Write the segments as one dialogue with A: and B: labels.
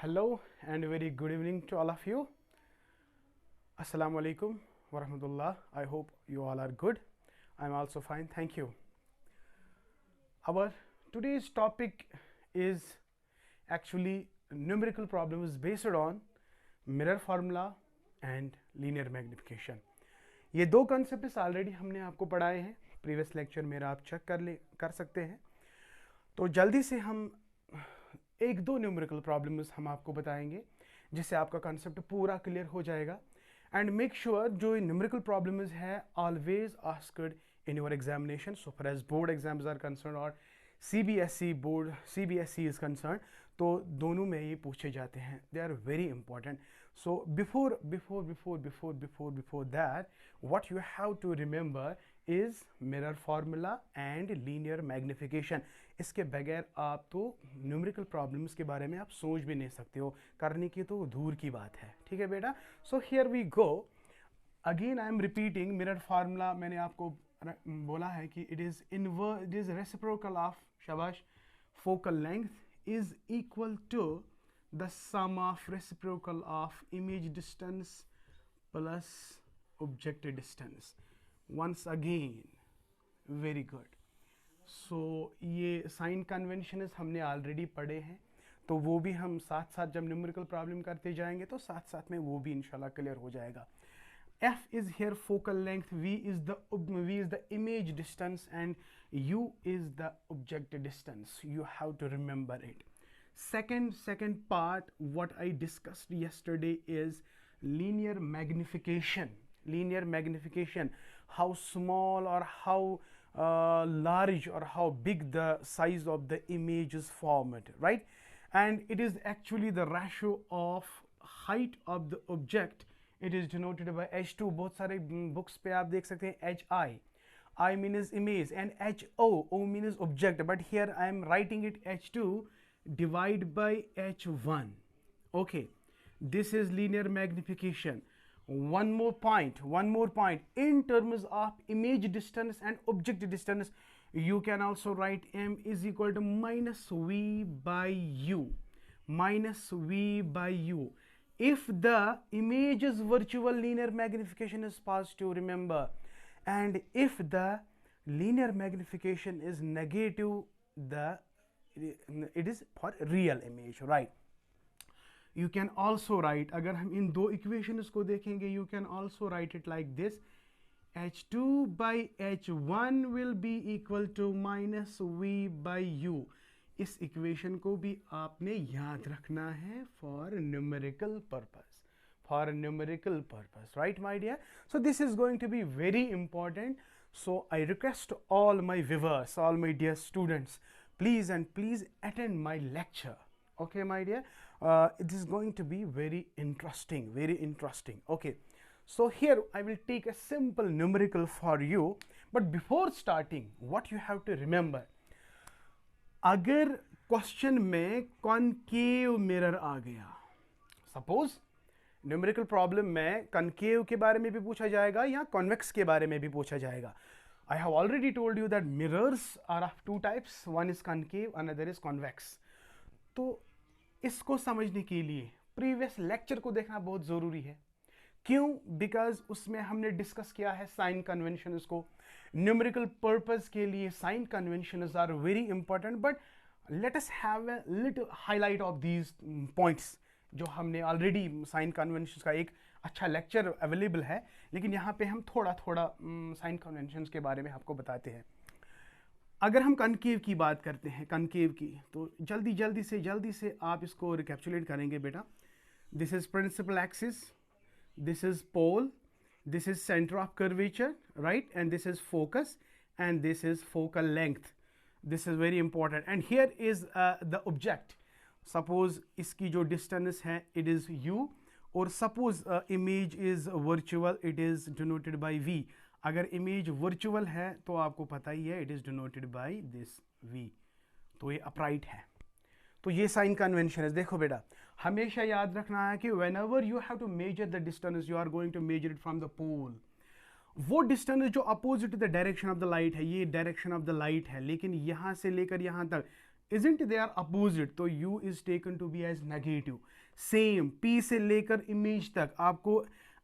A: Hello and very good evening to all of you. Assalamu alaikum wa rahmatullah. I hope you all are good. I'm also fine. Thank you. Our today's topic is actually numerical problems based on mirror formula and linear magnification. ये दो concepts already हमने आपको पढ़ाए हैं previous lecture मेरा, आप check कर सकते हैं. तो जल्दी से हम एक दो न्यूमेरिकल प्रॉब्लम्स हम आपको बताएंगे जिससे आपका कॉन्सेप्ट पूरा क्लियर हो जाएगा. एंड मेक श्योर जो न्यूमेरिकल प्रॉब्लम्स है always asked in your examination so for as board exams are concern और CBSE board CBSE is concern, तो दोनों में ये पूछे जाते हैं. They are very important. So before that what you have to remember is mirror formula and linear magnification. इसके बगैर आप तो न्यूमेरिकल प्रॉब्लम्स के बारे में आप सोच भी नहीं सकते हो, करने की तो दूर की बात है. ठीक है बेटा. So here we go again. I am repeating mirror formula. मैंने आपको बोला है कि इट इज रेसिप्रोकल ऑफ शाबाश focal length is equal to the sum of reciprocal of image distance plus object distance. once again very good. so ये sign conventions हमने already पढ़े हैं, तो वो भी हम साथ साथ जब न्यूमेरिकल प्रॉब्लम करते जाएंगे तो साथ साथ में वो भी इंशाल्लाह क्लियर हो जाएगा. f is here focal length, v is the image distance and u is the object distance. You have to remember it. Second part what I discussed yesterday is linear magnification. How small or how large or how big the size of the image is formed, right? And it is actually the ratio of height of the object. It is denoted by h2. बहुत सारे books पे आप देख सकते हैं hi. I means image and o means object, but here I am writing it h2 divided by h1. Okay, this is linear magnification. One more point in terms of image distance and object distance, you can also write m is equal to minus v by u. If the image's virtual linear magnification is positive, remember, and if the linear magnification is negative, it is for real image, right? You can also write, अगर हम इन दो equations को देखेंगे, you can also write it like this: h2 by h1 will be equal to minus v by u. इस equation को भी आपने याद रखना है for numerical purpose, right my dear? So this is going to be very important. So I request all my viewers, all my dear students, please attend my lecture. Okay my dear, it is going to be very interesting. Okay, so here I will take a simple numerical for you, but before starting what you have to remember, अगर question में concave mirror आ गया, suppose numerical problem में concave के बारे में भी पूछा जाएगा या कॉन्वेक्स के बारे में भी पूछा जाएगा. I have already told you that mirrors are of two types, one is concave, another is convex. तो इसको समझने के लिए प्रीवियस लेक्चर को देखना बहुत ज़रूरी है. क्यों? बिकॉज उसमें हमने डिस्कस किया है साइन कन्वेंशंस को. न्यूमेरिकल पर्पस के लिए sign conventions are very important, but let us have a little highlight of these points जो हमने ऑलरेडी साइन कन्वेंशंस का एक अच्छा लेक्चर अवेलेबल है, लेकिन यहाँ पे हम थोड़ा साइन कन्वेंशंस के बारे में आपको बताते हैं. अगर हम कनकेव की बात करते हैं, कनकेव की, तो जल्दी से आप इसको रिकैप्चुलेट करेंगे बेटा. This is principal axis, this is pole, this is centre of curvature, right, and this is focus and this is focal length. This is very important. And here is the object. Suppose इसकी जो distance है it is u, और suppose image is virtual, it is denoted by v. अगर image virtual है तो आपको पता ही है it is denoted by this v. तो ये अपराइट है. तो ये साइन कन्वेंशन है. देखो बेटा, हमेशा याद रखना है कि whenever you have to measure the distance, you are going to measure it from the pole. वो डिस्टेंस जो opposite the direction of the light है, ये डायरेक्शन ऑफ द लाइट है, लेकिन यहाँ से लेकर यहाँ तक isn't they are opposite, तो u is taken to be as negative. Same p से लेकर इमेज तक आपको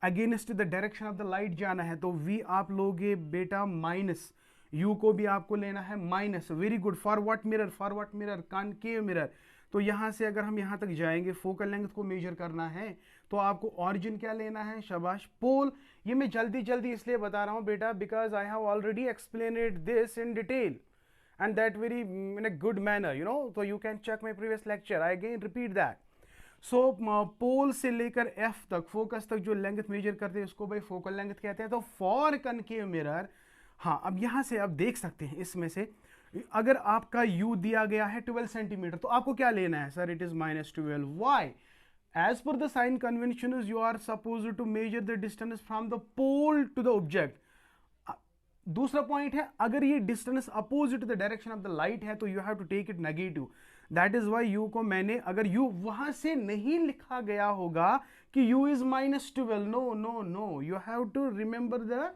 A: against the direction of the light जाना है, तो v आप लोगे बेटा माइनस, u को भी आपको लेना है minus. Very good. For what mirror? For what mirror? Concave mirror. तो यहाँ से अगर हम यहाँ तक जाएंगे, फोकल लेंथ को मेजर करना है, तो आपको ऑरिजिन क्या लेना है? शाबाश, पोल. ये मैं जल्दी जल्दी इसलिए बता रहा हूँ बेटा, because I have already explained this in detail and that very in a good manner, you know, so you can check my previous lecture. I again repeat that. So पोल से लेकर f तक, फोकस तक जो length major करते हैं उसको भाई focal length कहते हैं. तो फॉर कनकेव मिरर, हाँ, अब यहाँ से आप देख सकते हैं इसमें से, अगर आपका u दिया गया है 12 सेंटीमीटर, तो आपको क्या लेना है? Sir, it is -12. Why? As per the sign convention you are suppose to measure the distance from the pole to the object. दूसरा पॉइंट है, अगर ये distance opposite to the direction of the light है तो you have to take it negative. That is why u को मैंने, अगर you वहां से नहीं लिखा गया होगा कि u is -12, no no no, you have to remember the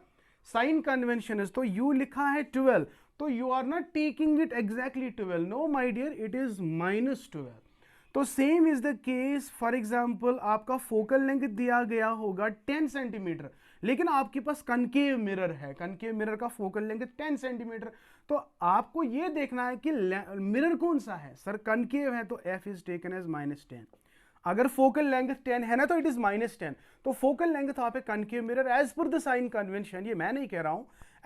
A: sign convention. तो यू लिखा है 12, तो you are not taking it exactly 12. No my dear, it is -12. तो same is the case. For example, आपका फोकल लेंथ दिया गया होगा 10 centimetre, लेकिन आपके पास कनकेव मिरर है, कनकेव मिरर का फोकल लेंथ 10 सेंटीमीटर. तो आपको यह देखना है कि मिरर कौन सा है. सर, कनकेव है, तो f इज टेकन एज -10. अगर फोकल लेंथ 10 है ना, तो इट इज -10. तो फोकल लेंथ आप concave mirror as per the sign convention, ये मैं नहीं कह रहा हूं,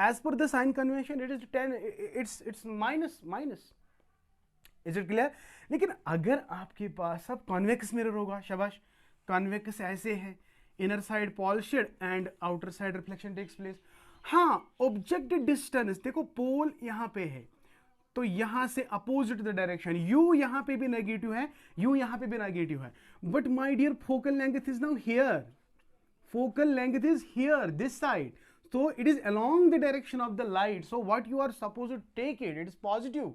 A: as per the sign convention it is 10, it's minus. Is it clear? लेकिन अगर आपके पास सब कॉन्वेक्स मिरर होगा, शाबाश, कॉन्वेक्स ऐसे है, inner side polished and outer side reflection takes place. हाँ, ऑब्जेक्ट डिस्टेंस देखो, पोल यहां पे है, तो यहां से अपोजिट द डायरेक्शन, u यहां पे भी नेगेटिव है, u यहां पे भी नेगेटिव है, but my dear focal length is now here, focal length is here, this side, so it is along the direction of the light, so what you are supposed to take it is positive.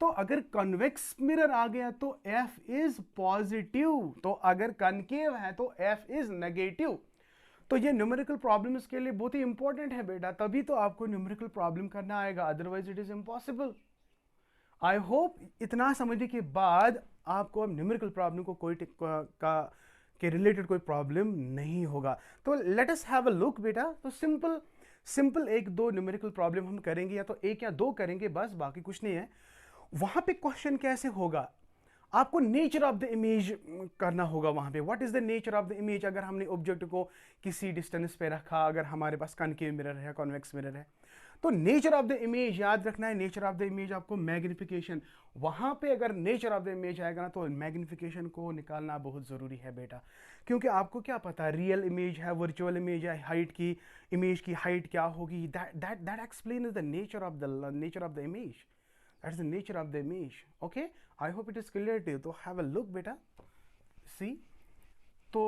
A: तो अगर convex mirror आ गया तो f is positive, तो अगर concave है तो f is negative. तो ये न्यूमेरिकल प्रॉब्लम्स के लिए बहुत ही इंपॉर्टेंट है बेटा, तभी तो आपको न्यूमेरिकल प्रॉब्लम करना आएगा, otherwise it is impossible. I hope इतना समझने के बाद आपको अब न्यूमेरिकल प्रॉब्लम को कोई के रिलेटेड कोई प्रॉब्लम नहीं होगा. तो late us have a look बेटा. तो सिंपल एक दो न्यूमेरिकल प्रॉब्लम हम करेंगे, या तो एक या दो करेंगे बस, बाकी कुछ नहीं है. वहां पे क्वेश्चन कैसे होगा, आपको नेचर ऑफ द इमेज करना होगा वहां पे. What is the nature of the image? अगर हमने ऑब्जेक्ट को किसी डिस्टेंस पे रखा, अगर हमारे पास कनकेव मिरर है, कॉन्वेक्स मिरर है, तो नेचर ऑफ द इमेज याद रखना है. नेचर ऑफ द इमेज आपको मैग्निफिकेशन, वहां पे अगर नेचर ऑफ द इमेज आएगा ना, तो मैग्निफिकेशन को निकालना बहुत जरूरी है बेटा, क्योंकि आपको क्या पता, रियल इमेज है, वर्चुअल इमेज है, हाइट की इमेज की हाइट क्या होगी, that explain the nature of the image. That is the nature of the image. Okay, I hope it is clear to you. तो have a look बेटा. See, तो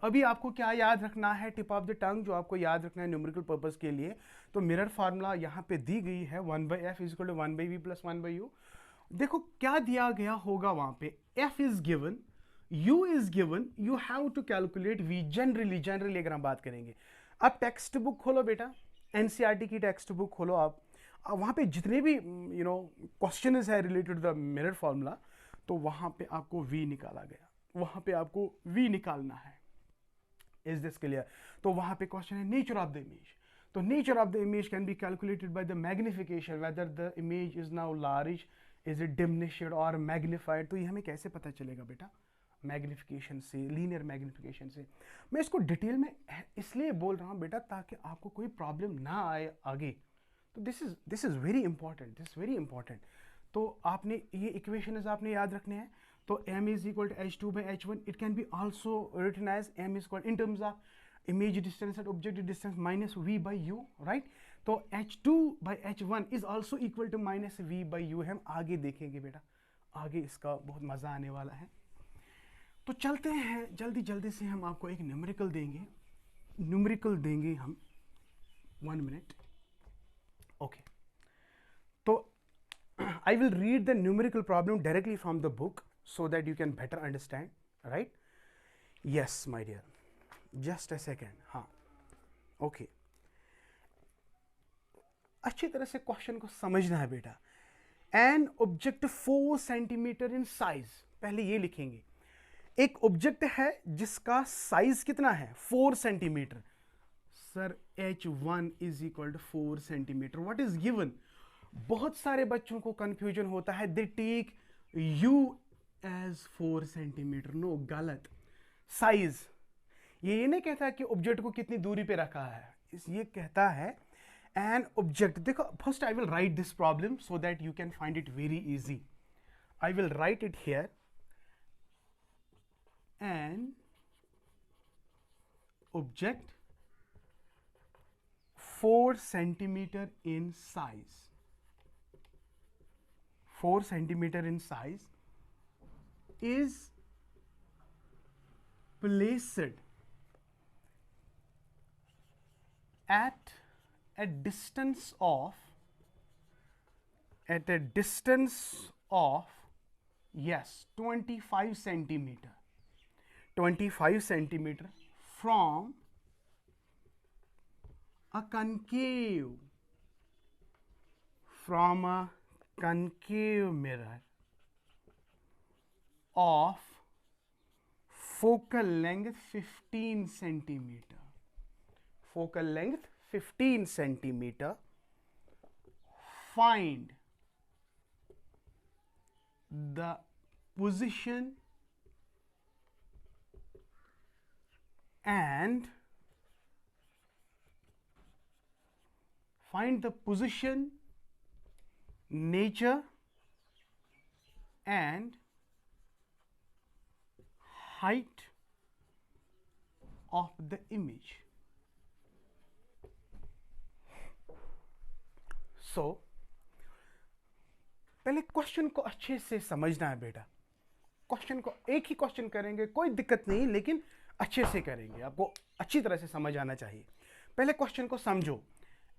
A: अभी आपको क्या याद रखना है, टिप ऑफ द टंग जो आपको याद रखना है न्यूमेरिकल पर्पस के लिए. तो मिरर फार्मूला यहाँ पे दी गई है, 1/f = 1/v + 1/u. देखो क्या दिया गया होगा वहाँ पे, f is given, u is given, you have to calculate v. Generally अगर हम बात करेंगे, अब टेक्स्ट बुक खोलो बेटा, एनसीईआरटी की टेक्स्ट बुक खोलो आप, वहाँ पे जितने भी क्वेश्चन है रिलेटेड द मिरर फार्मूला, तो वहाँ पे आपको v निकाला गया, वहाँ पे आपको v निकालना है. Is this clear? तो वहाँ पे क्वेश्चन है नेचर ऑफ द इमेज. तो nature of the image can be calculated by the magnification, whether the image is now large, is it diminished और मैग्निफाइड. तो ये हमें कैसे पता चलेगा बेटा? मैग्निफिकेशन से, लीनियर मैग्निफिकेशन से. मैं इसको डिटेल में इसलिए बोल रहा हूँ बेटा ताकि आपको कोई प्रॉब्लम ना आए आगे. तो दिस इज वेरी इंपॉर्टेंट. तो आपने ये इक्वेशंस आपने याद रखने हैं. तो m is equal to h2/h1. It can be also written as m is equal in terms of image distance and object distance minus v/u, right? तो h2/h1 is also equal to minus v/u. हम आगे देखेंगे बेटा, आगे इसका बहुत मजा आने वाला है. तो चलते हैं जल्दी से, हम आपको एक न्यूमेरिकल देंगे हम. 1 minute. Okay, so I will read the numerical problem directly from the book so that you can better understand, right? Yes, my dear, just a second. हाँ, okay. अच्छी तरह से क्वेश्चन को समझना है बेटा. An object 4 centimetre in size, पहले ये लिखेंगे। एक ऑब्जेक्ट है जिसका साइज कितना है 4 centimetre. Sir h1 is equal to 4 centimetre, what is given? बहुत सारे बच्चों को कंफ्यूजन होता है, they take u as 4 centimetre. No, गलत। साइज ये नहीं कहता कि ऑब्जेक्ट को कितनी दूरी पे रखा है, ये कहता है एन ऑब्जेक्ट। देखो, first I will write this problem so that you can find it very easy. I will write it here, an object 4 centimeter in size, 4 centimeter in size is placed at a distance of yes 25 centimeter, 25 centimeter from a concave mirror of focal length 15 centimeter, focal length 15 centimeter. Find the position and nature and height of the image. So पहले question को अच्छे से समझना है बेटा। Question को एक ही question करेंगे, कोई दिक्कत नहीं, लेकिन अच्छे से करेंगे, आपको अच्छी तरह से समझ आना चाहिए। पहले क्वेश्चन को समझो।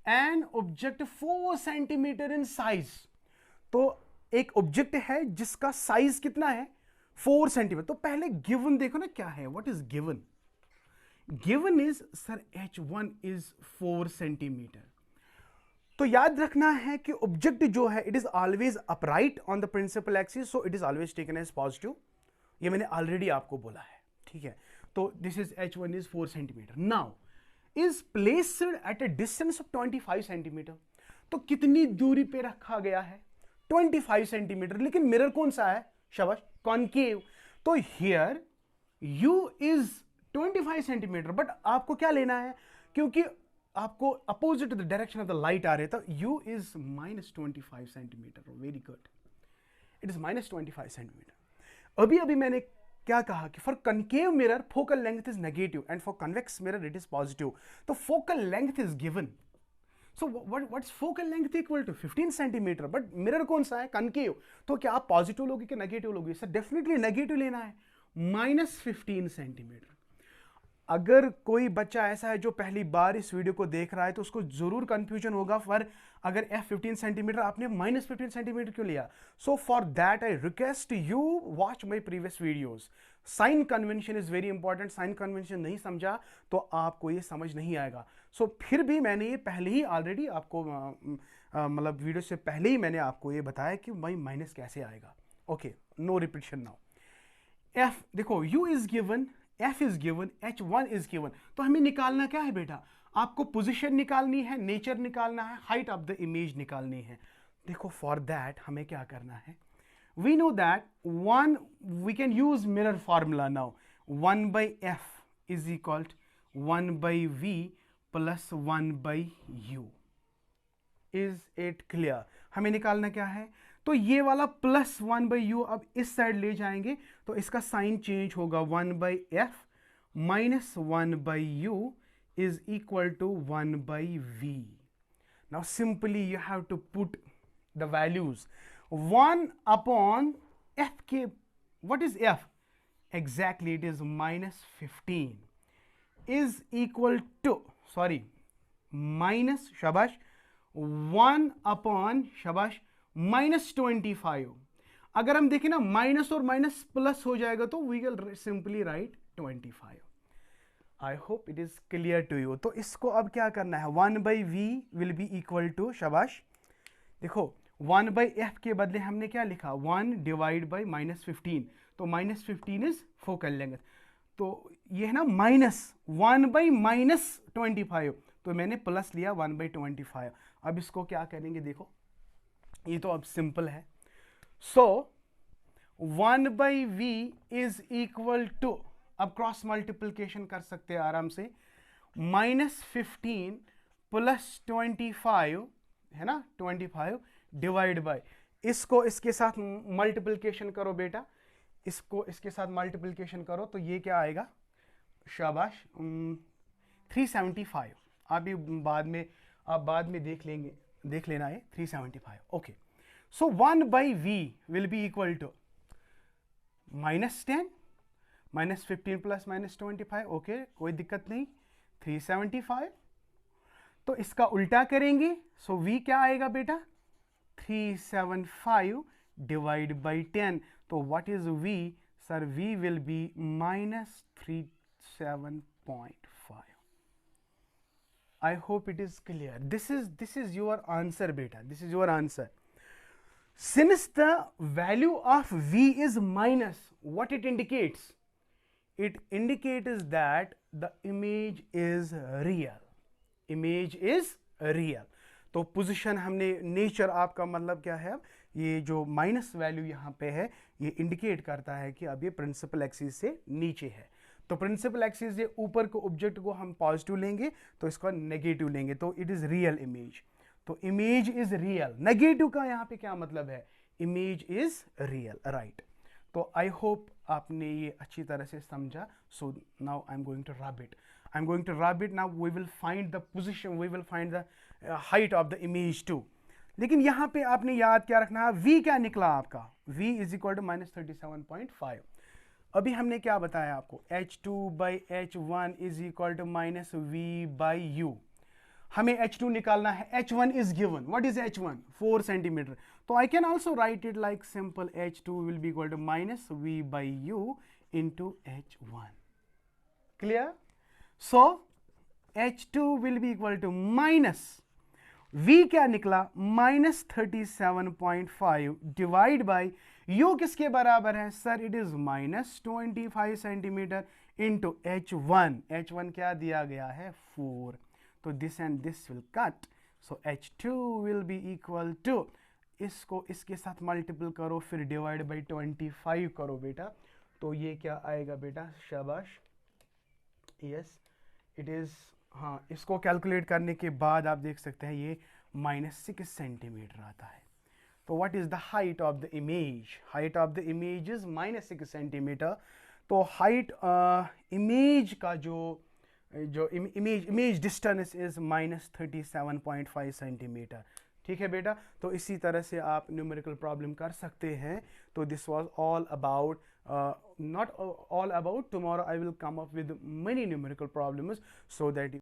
A: An object 4 centimetre in size, तो एक ऑब्जेक्ट है जिसका साइज कितना है 4 सेंटीमीटर। तो पहले गिवन देखो ना क्या है, what is given? Given is sir h1 is 4 centimetre. तो याद रखना है कि ऑब्जेक्ट जो है it is always upright on the principal axis, so it is always taken as positive. ये मैंने ऑलरेडी आपको बोला है, ठीक है। तो this is h1 is 4 centimetre. Now is placed at a distance of 25 centimetre. तो कितनी दूरी पे रखा गया है 25 सेंटीमीटर, लेकिन मिरर कौन सा है? शाबाश, कॉनकेव। तो here u is 25 centimetre, but आपको क्या लेना है, क्योंकि आपको opposite the direction of the light आ रहे, तो u is -25 centimetre. Very good, it is -25 centimetre. अभी मैंने क्या कहा कि for concave mirror focal length is negative and for convex mirror it is positive. तो focal length is given, so what's focal length equal to 15 centimetre, but mirror कौन सा है? Concave. तो क्या आप पॉजिटिव लोगे कि नेगेटिव लोगे? सर डेफिनेटली नेगेटिव लेना है, -15 सेंटीमीटर। अगर कोई बच्चा ऐसा है जो पहली बार इस वीडियो को देख रहा है तो उसको जरूर कंफ्यूजन होगा, फॉर अगर f 15 सेंटीमीटर आपने -15 सेंटीमीटर क्यों लिया? So for that I request you watch my previous videos. Sign convention is very important. Sign convention नहीं समझा तो आपको ये समझ नहीं आएगा। सो फिर भी मैंने ये पहले ही ऑलरेडी आपको मतलब वीडियो से पहले ही मैंने आपको ये बताया कि भाई माइनस कैसे आएगा। Okay, no repetition now. f देखो, u is given, f is given, h1 is given. तो हमें निकालना क्या है बेटा? आपको पोजीशन निकालनी है, नेचर निकालना है, हाइट ऑफ द इमेज निकालनी है। देखो, फॉर दैट हमें क्या करना है, we know that we can use mirror formula now. 1/f is equal 1/v plus 1/u। Is it clear? हमें निकालना क्या है? तो ये वाला प्लस 1/u अब इस साइड ले जाएंगे तो इसका साइन चेंज होगा, 1/f minus 1/u is equal to 1/v. Now simply you have to put the values. 1 upon f k, what is f? Exactly, it is -15 is equal to, sorry, minus, shabash, 1 upon, shabash, -25. अगर हम देखें ना minus और minus plus हो जाएगा तो we will simply write 25. I hope it is clear to you. तो इसको अब क्या करना है, 1/v will be equal to, शाबाश, देखो 1/f के बदले हमने क्या लिखा, 1 डिवाइड बाई -15, तो -15 इज फोकल लेंथ। तो ये है ना -1/-25, तो मैंने प्लस लिया 1/25। अब इसको क्या करेंगे, देखो ये तो अब सिंपल है। सो 1/v इज इक्वल टू, अब क्रॉस मल्टीप्लिकेशन कर सकते हैं आराम से, -15 + 25 है ना, 25 डिवाइड बाय, इसको इसके साथ मल्टीप्लिकेशन करो बेटा, इसको इसके साथ मल्टीप्लिकेशन करो तो ये क्या आएगा, शाबाश, 375। आप बाद में देख लेना है 375। Okay, so 1/v will be equal to -10 -15 + -25, okay कोई दिक्कत नहीं, 375। तो इसका उल्टा करेंगे, सो v क्या आएगा बेटा, 375 डिवाइड बाई 10, तो what is v sir, v will be -37.5। I hope it is clear. This is your answer beta, this is your answer. Since the value of v is minus, what it indicates, it indicates that the image is real, image is real। तो position हमने, nature आपका मतलब क्या है, ये जो minus value यहाँ पे है ये इंडिकेट करता है कि अब ये प्रिंसिपल एक्सिस से नीचे है। तो प्रिंसिपल एक्सिस से ऊपर को ऑब्जेक्ट को हम पॉजिटिव लेंगे तो इसको नेगेटिव लेंगे, तो इट इज रियल इमेज। तो इमेज इज रियल, नेगेटिव का यहाँ पे क्या मतलब है, इमेज इज रियल, राइट। तो आई होप आपने ये अच्छी तरह से समझा। So now I am going to rub it, now we will find the position, we will find the height of the image too. लेकिन यहाँ पे आपने याद क्या रखना है, v क्या निकला आपका, v इज इक्वल टू -37.5। अभी हमने क्या बताया आपको, h2/h1 is equal to -v/u। हमें h2 निकालना है, h1 is given, what is h1, 4 centimetre. तो I can also write it like simple, h2 will be equal to -v/u into h1। Clear? So h2 will be equal to v क्या निकला, -37.5 divide by u किसके बराबर है sir, it is -25 centimetre into h1 क्या दिया गया है, 4। तो this and this will cut, so h2 will be equal to, इसको इसके साथ मल्टीपल करो फिर डिवाइड बाई 25 करो बेटा, तो ये क्या आएगा बेटा, शाबाश, यस इट इज, हाँ इसको कैलकुलेट करने के बाद आप देख सकते हैं ये -6 सेंटीमीटर आता है। तो what is the height of the image, height of the image is -6 centimetre. तो हाइट इमेज का जो इमेज डिस्टेंस इज -37.5 सेंटीमीटर। ठीक है बेटा, तो इसी तरह से आप न्यूमेरिकल प्रॉब्लम कर सकते हैं। तो this was all about, not all about, tomorrow I will come up with many numerical problems so that